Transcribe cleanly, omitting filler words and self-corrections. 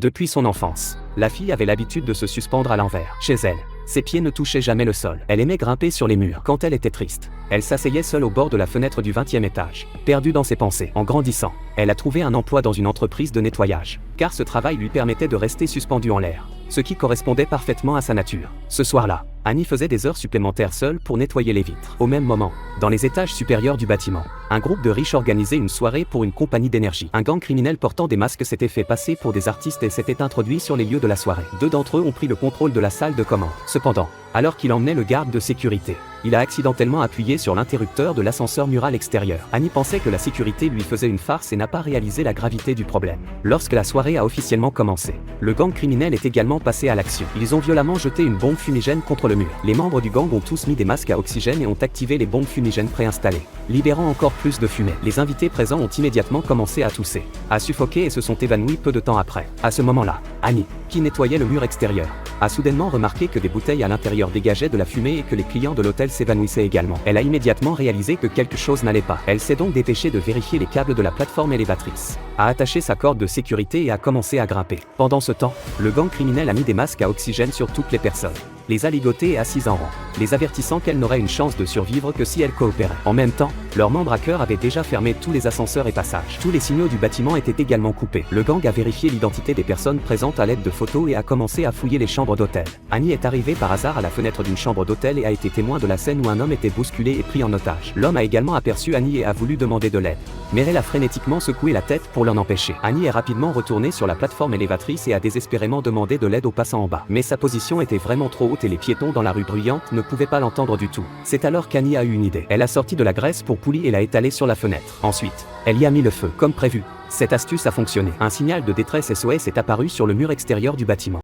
Depuis son enfance, la fille avait l'habitude de se suspendre à l'envers. Chez elle, ses pieds ne touchaient jamais le sol. Elle aimait grimper sur les murs. Quand elle était triste, elle s'asseyait seule au bord de la fenêtre du 20e étage, perdue dans ses pensées. En grandissant, elle a trouvé un emploi dans une entreprise de nettoyage, car ce travail lui permettait de rester suspendue en l'air, ce qui correspondait parfaitement à sa nature. Ce soir-là, Annie faisait des heures supplémentaires seule pour nettoyer les vitres. Au même moment, dans les étages supérieurs du bâtiment, un groupe de riches organisait une soirée pour une compagnie d'énergie. Un gang criminel portant des masques s'était fait passer pour des artistes et s'était introduit sur les lieux de la soirée. Deux d'entre eux ont pris le contrôle de la salle de commande. Cependant, alors qu'il emmenait le garde de sécurité, il a accidentellement appuyé sur l'interrupteur de l'ascenseur mural extérieur. Annie pensait que la sécurité lui faisait une farce et n'a pas réalisé la gravité du problème. Lorsque la soirée a officiellement commencé, le gang criminel est également passé à l'action. Ils ont violemment jeté une bombe fumigène contre le mur. Les membres du gang ont tous mis des masques à oxygène et ont activé les bombes fumigènes préinstallées, libérant encore plus de fumée. Les invités présents ont immédiatement commencé à tousser, à suffoquer et se sont évanouis peu de temps après. À ce moment-là, Annie, qui nettoyait le mur extérieur, a soudainement remarqué que des bouteilles à l'intérieur dégageaient de la fumée et que les clients de l'hôtel s'évanouissaient également. Elle a immédiatement réalisé que quelque chose n'allait pas. Elle s'est donc dépêchée de vérifier les câbles de la plateforme élévatrice, a attaché sa corde de sécurité et a commencé à grimper. Pendant ce temps, le gang criminel a mis des masques à oxygène sur toutes les personnes, les a ligotées et assises en rang, les avertissant qu'elles n'auraient une chance de survivre que si elles coopéraient. En même temps, leur membre hacker avait déjà fermé tous les ascenseurs et passages. Tous les signaux du bâtiment étaient également coupés. Le gang a vérifié l'identité des personnes présentes à l'aide de photos et a commencé à fouiller les chambres d'hôtel. Annie est arrivée par hasard à la fenêtre d'une chambre d'hôtel et a été témoin de la scène où un homme était bousculé et pris en otage. L'homme a également aperçu Annie et a voulu demander de l'aide, mais elle a frénétiquement secoué la tête pour l'en empêcher. Annie est rapidement retournée sur la plateforme élévatrice et a désespérément demandé de l'aide aux passants en bas. Mais sa position était vraiment trop haute et les piétons dans la rue bruyante ne pouvaient pas l'entendre du tout. C'est alors qu'Annie a eu une idée. Elle a sorti de la graisse pour poulie et l'a étalée sur la fenêtre. Ensuite, elle y a mis le feu. Comme prévu, cette astuce a fonctionné. Un signal de détresse SOS est apparu sur le mur extérieur du bâtiment.